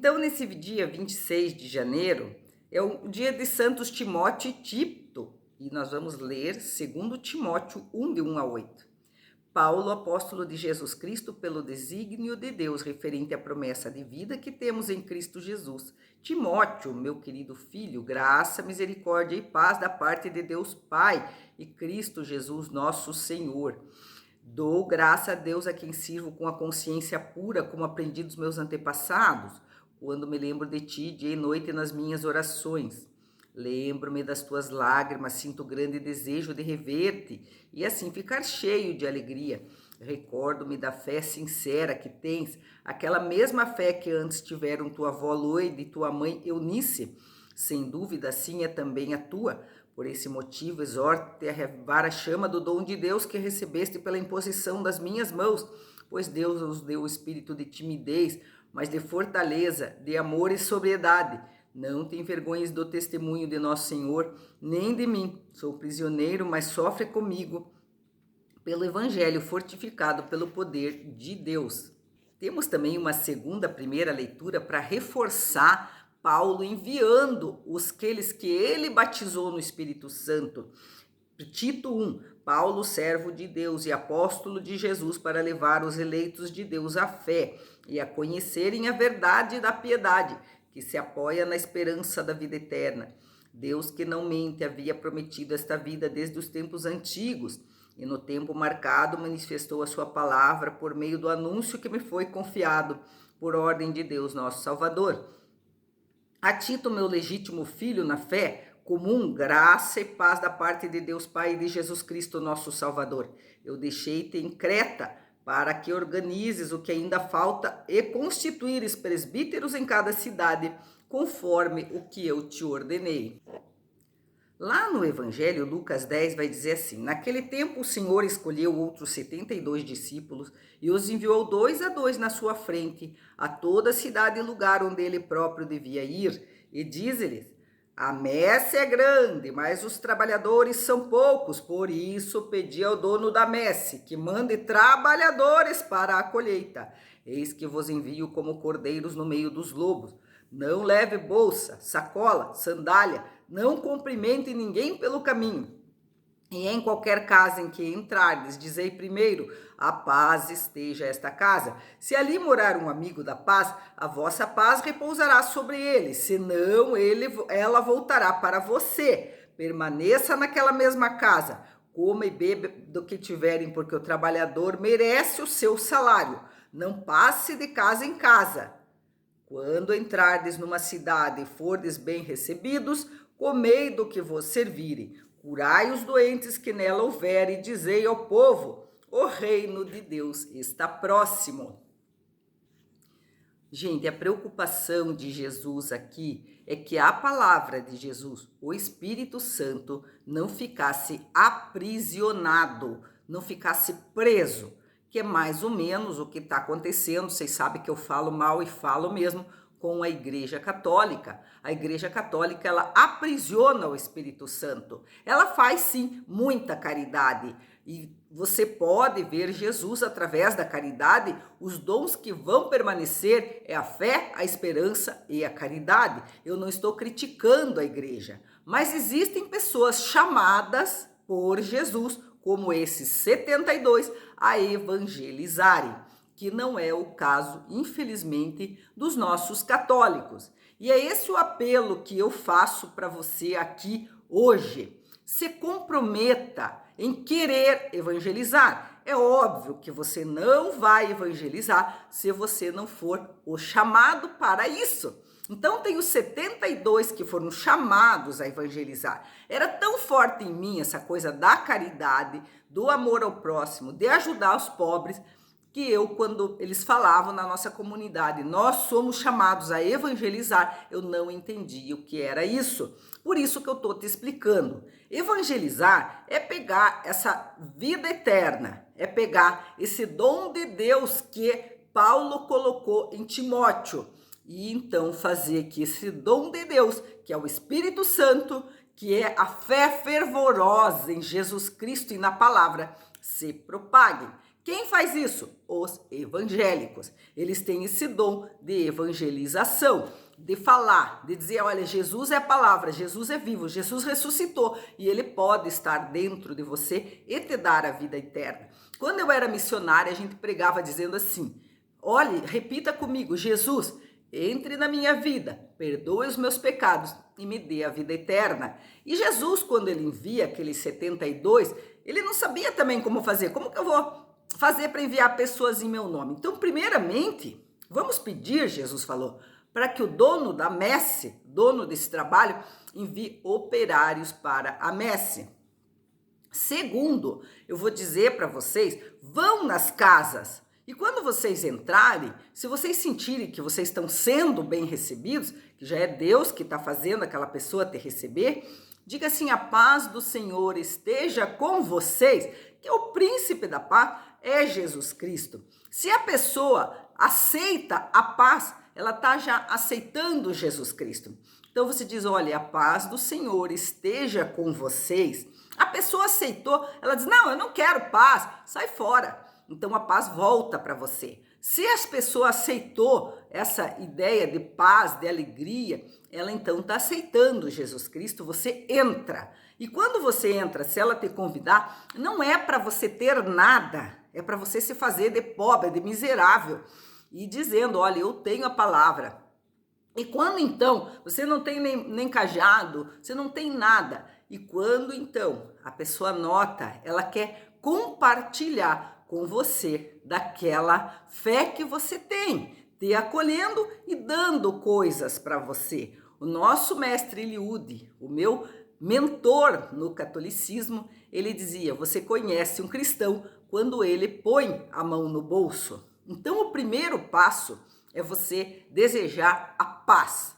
Então, nesse dia 26 de janeiro, é o dia de Santos Timóteo e Tito, e nós vamos ler 2 Timóteo 1, de 1 a 8. Paulo, apóstolo de Jesus Cristo, pelo desígnio de Deus referente à promessa de vida que temos em Cristo Jesus. Timóteo, meu querido filho, graça, misericórdia e paz da parte de Deus Pai e Cristo Jesus, nosso Senhor. Dou graça a Deus a quem sirvo com a consciência pura, como aprendi dos meus antepassados, quando me lembro de ti dia e noite nas minhas orações. Lembro-me das tuas lágrimas, sinto grande desejo de rever-te e assim ficar cheio de alegria. Recordo-me da fé sincera que tens, aquela mesma fé que antes tiveram tua avó Loide e tua mãe Eunice. Sem dúvida, assim é também a tua. Por esse motivo, exorto-te a reavivar a chama do dom de Deus que recebeste pela imposição das minhas mãos, pois Deus nos deu o espírito de timidez, mas de fortaleza, de amor e sobriedade. Não te envergonhes do testemunho de nosso Senhor, nem de mim. Sou prisioneiro, mas sofre comigo pelo Evangelho, fortificado pelo poder de Deus. Temos também uma primeira leitura para reforçar Paulo enviando aqueles que ele batizou no Espírito Santo. Tito 1, Paulo, servo de Deus e apóstolo de Jesus, para levar os eleitos de Deus à fé e a conhecerem a verdade da piedade, que se apoia na esperança da vida eterna. Deus, que não mente, havia prometido esta vida desde os tempos antigos, e no tempo marcado manifestou a sua palavra por meio do anúncio que me foi confiado, por ordem de Deus, nosso Salvador. A Tito, meu legítimo filho na fé comum, graça e paz da parte de Deus Pai e de Jesus Cristo, nosso Salvador. Eu deixei-te em Creta para que organizes o que ainda falta e constituíres presbíteros em cada cidade, conforme o que eu te ordenei. Lá no Evangelho, Lucas 10 vai dizer assim: naquele tempo o Senhor escolheu outros 72 discípulos e os enviou 2 a 2 na sua frente, a toda cidade e lugar onde ele próprio devia ir, e diz-lhes: a messe é grande, mas os trabalhadores são poucos, por isso pedi ao dono da messe que mande trabalhadores para a colheita. Eis que vos envio como cordeiros no meio dos lobos. Não leve bolsa, sacola, sandália, não cumprimente ninguém pelo caminho. E em qualquer casa em que entrardes, dizei primeiro: a paz esteja esta casa. Se ali morar um amigo da paz, a vossa paz repousará sobre ele, senão ela voltará para você. Permaneça naquela mesma casa, coma e beba do que tiverem, porque o trabalhador merece o seu salário. Não passe de casa em casa. Quando entrardes numa cidade e fordes bem recebidos, comei do que vos servirem. Curai os doentes que nela houver e dizei ao povo: o reino de Deus está próximo. Gente, a preocupação de Jesus aqui é que a palavra de Jesus, o Espírito Santo, não ficasse aprisionado, não ficasse preso, que é mais ou menos o que está acontecendo. Vocês sabem que eu falo mal e falo mesmo com a Igreja Católica. A Igreja Católica, ela aprisiona o Espírito Santo. Ela faz, sim, muita caridade. E você pode ver Jesus através da caridade. Os dons que vão permanecer é a fé, a esperança e a caridade. Eu não estou criticando a igreja, mas existem pessoas chamadas por Jesus, como esses 72, a evangelizarem, que não é o caso, infelizmente, dos nossos católicos. E é esse o apelo que eu faço para você aqui hoje. Se comprometa em querer evangelizar. É óbvio que você não vai evangelizar se você não for o chamado para isso. Então tem os 72 que foram chamados a evangelizar. Era tão forte em mim essa coisa da caridade, do amor ao próximo, de ajudar os pobres, que eu, quando eles falavam na nossa comunidade, nós somos chamados a evangelizar, eu não entendia o que era isso. Por isso que eu estou te explicando. Evangelizar é pegar essa vida eterna, é pegar esse dom de Deus que Paulo colocou em Timóteo, e então fazer que esse dom de Deus, que é o Espírito Santo, que é a fé fervorosa em Jesus Cristo e na palavra, se propague. Quem faz isso? Os evangélicos. Eles têm esse dom de evangelização, de falar, de dizer, olha, Jesus é a palavra, Jesus é vivo, Jesus ressuscitou e ele pode estar dentro de você e te dar a vida eterna. Quando eu era missionária, a gente pregava dizendo assim, olhe, repita comigo, Jesus, entre na minha vida, perdoe os meus pecados e me dê a vida eterna. E Jesus, quando ele envia aqueles 72, ele não sabia também como fazer. Como que eu vou fazer para enviar pessoas em meu nome? Então, primeiramente, vamos pedir, Jesus falou, para que o dono da messe, dono desse trabalho, envie operários para a messe. Segundo, eu vou dizer para vocês, vão nas casas. E quando vocês entrarem, se vocês sentirem que vocês estão sendo bem recebidos, que já é Deus que está fazendo aquela pessoa te receber, diga assim, a paz do Senhor esteja com vocês, que o príncipe da paz é Jesus Cristo. Se a pessoa aceita a paz, ela está já aceitando Jesus Cristo. Então você diz, olha, a paz do Senhor esteja com vocês. A pessoa aceitou, ela diz, não, eu não quero paz, sai fora. Então a paz volta para você. Se as pessoas aceitou essa ideia de paz, de alegria, ela então está aceitando Jesus Cristo, você entra. E quando você entra, se ela te convidar, não é para você ter nada, é para você se fazer de pobre, de miserável. E dizendo, olha, eu tenho a palavra. E quando então, você não tem nem cajado, você não tem nada. E quando então a pessoa nota, ela quer compartilhar com você daquela fé que você tem, te acolhendo e dando coisas para você. O nosso mestre Eliúde, o meu mentor no catolicismo, ele dizia, você conhece um cristão quando ele põe a mão no bolso. Então o primeiro passo é você desejar a paz.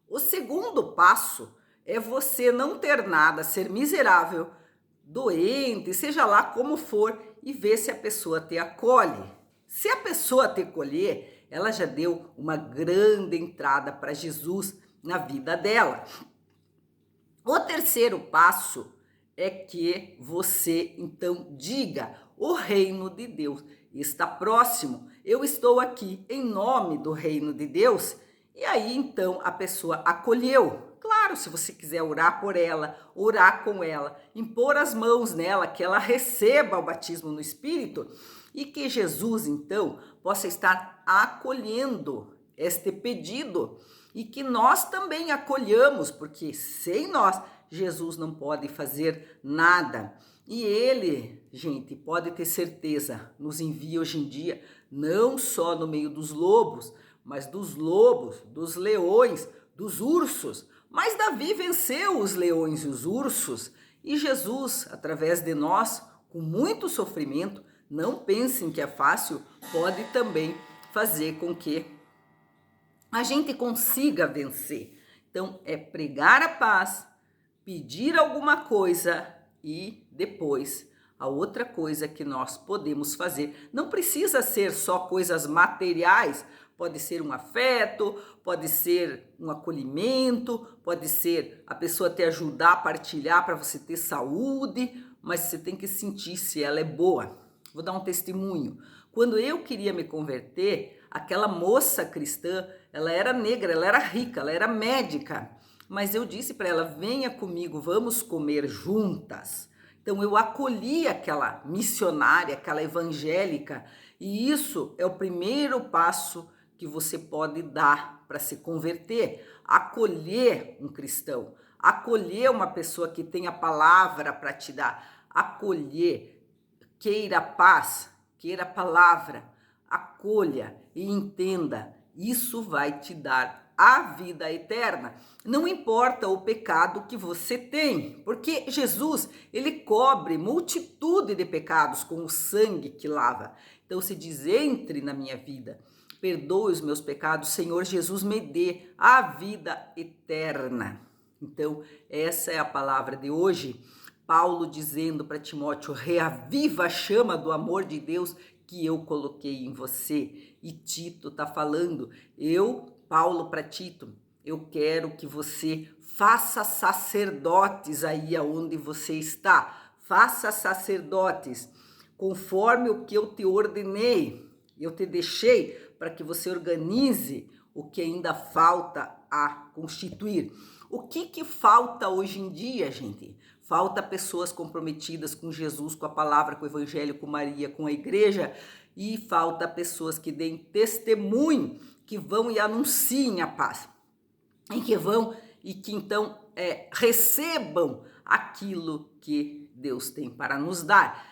O segundo passo é você não ter nada, ser miserável, doente, seja lá como for, e ver se a pessoa te acolhe. Se a pessoa te acolher, ela já deu uma grande entrada para Jesus na vida dela. O terceiro passo é que você então diga, o reino de Deus está próximo, eu estou aqui em nome do reino de Deus, e aí então a pessoa acolheu. Claro, se você quiser orar por ela, orar com ela, impor as mãos nela, que ela receba o batismo no Espírito, e que Jesus então possa estar acolhendo este pedido, e que nós também acolhamos, porque sem nós Jesus não pode fazer nada. E ele, gente, pode ter certeza, nos envia hoje em dia, não só no meio dos lobos, mas dos lobos, dos leões, dos ursos. Mas Davi venceu os leões e os ursos, e Jesus, através de nós, com muito sofrimento, não pensem que é fácil, pode também fazer com que a gente consiga vencer. Então, é pregar a paz, pedir alguma coisa e depois a outra coisa que nós podemos fazer. Não precisa ser só coisas materiais, pode ser um afeto, pode ser um acolhimento, pode ser a pessoa te ajudar a partilhar para você ter saúde, mas você tem que sentir se ela é boa. Vou dar um testemunho. Quando eu queria me converter, aquela moça cristã, ela era negra, ela era rica, ela era médica, mas eu disse para ela, venha comigo, vamos comer juntas. Então eu acolhi aquela missionária, aquela evangélica, e isso é o primeiro passo que você pode dar para se converter, acolher um cristão, acolher uma pessoa que tem a palavra para te dar, acolher, queira paz, queira palavra, acolha e entenda, isso vai te dar a vida eterna. Não importa o pecado que você tem, porque Jesus, ele cobre multitude de pecados com o sangue que lava. Então se diz, entre na minha vida, perdoe os meus pecados, Senhor Jesus, me dê a vida eterna. Então essa é a palavra de hoje. Paulo dizendo para Timóteo, reaviva a chama do amor de Deus que eu coloquei em você. E Tito está falando, Paulo para Tito, eu quero que você faça sacerdotes aí aonde você está. Faça sacerdotes. conforme o que eu te ordenei. Eu te deixei para que você organize o que ainda falta a constituir. O que falta hoje em dia, gente? Falta pessoas comprometidas com Jesus, com a palavra, com o evangelho, com Maria, com a igreja, e falta pessoas que deem testemunho, que vão e anunciem a paz, em que vão e que então recebam aquilo que Deus tem para nos dar.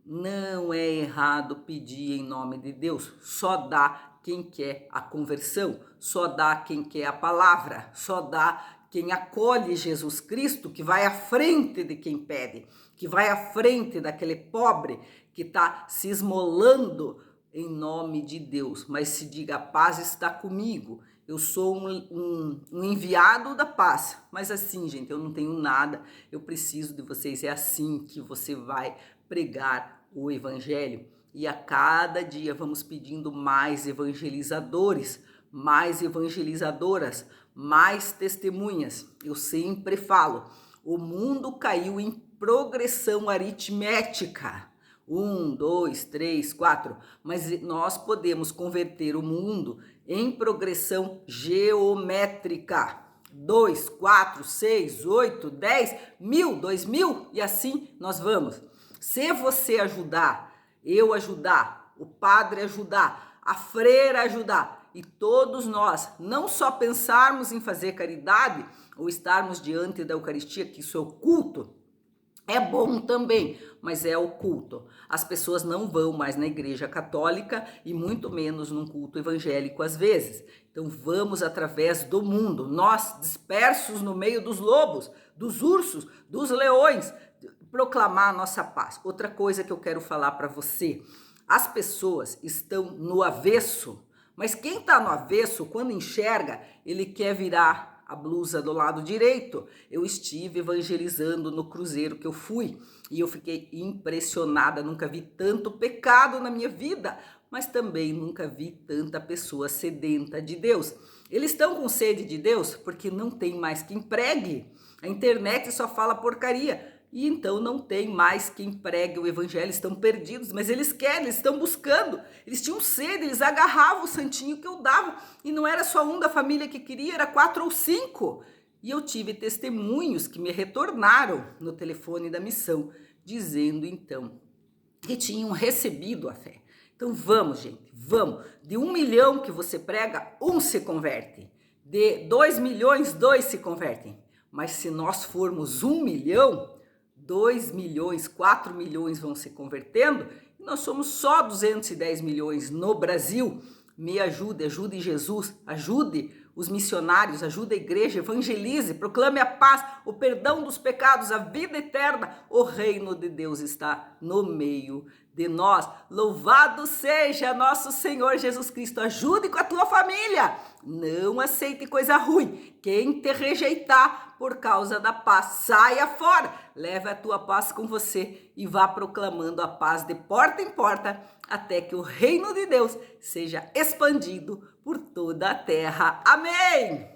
Não é errado pedir em nome de Deus, só dá quem quer a conversão, só dá quem quer a palavra, só dá quem acolhe Jesus Cristo, que vai à frente de quem pede, que vai à frente daquele pobre que está se esmolando em nome de Deus, mas se diga: a paz está comigo, eu sou um enviado da paz. Mas assim, gente, eu não tenho nada, eu preciso de vocês. É assim que você vai pregar o evangelho. E a cada dia vamos pedindo mais evangelizadores, mais evangelizadoras, mais testemunhas. Eu sempre falo, o mundo caiu em progressão aritmética. 1, 2, 3, 4, mas nós podemos converter o mundo em progressão geométrica. 2, 4, 6, 8, 10, 1000, 2000 e assim nós vamos. Se você ajudar, eu ajudar, o padre ajudar, a freira ajudar e todos nós não só pensarmos em fazer caridade ou estarmos diante da Eucaristia, que isso é o culto, é bom também, mas é o culto. As pessoas não vão mais na igreja católica e muito menos num culto evangélico às vezes. Então vamos através do mundo, nós dispersos no meio dos lobos, dos ursos, dos leões, proclamar a nossa paz. Outra coisa que eu quero falar para você, as pessoas estão no avesso, mas quem está no avesso, quando enxerga, ele quer virar a blusa do lado direito. Eu estive evangelizando no cruzeiro que eu fui e eu fiquei impressionada, nunca vi tanto pecado na minha vida, mas também nunca vi tanta pessoa sedenta de Deus. Eles estão com sede de Deus porque não tem mais quem pregue. A internet só fala porcaria. E então não tem mais quem pregue o evangelho, estão perdidos, mas eles querem, eles estão buscando, eles tinham sede, eles agarravam o santinho que eu dava, e não era só um da família que queria, era 4 ou 5. E eu tive testemunhos que me retornaram no telefone da missão, dizendo então que tinham recebido a fé. Então vamos, gente, vamos. De 1 milhão que você prega, 1 se converte. De 2 milhões, 2 se convertem. Mas se nós formos 1 milhão... 2 milhões, 4 milhões vão se convertendo, e nós somos só 210 milhões no Brasil. Me ajude, ajude Jesus, ajude os missionários, ajude a igreja, evangelize, proclame a paz, o perdão dos pecados, a vida eterna. O reino de Deus está no meio de nós. Louvado seja nosso Senhor Jesus Cristo. Ajude com a tua família. Não aceite coisa ruim. Quem te rejeitar por causa da paz, saia fora. Leve a tua paz com você e vá proclamando a paz de porta em porta até que o reino de Deus seja expandido por toda a terra. Amém!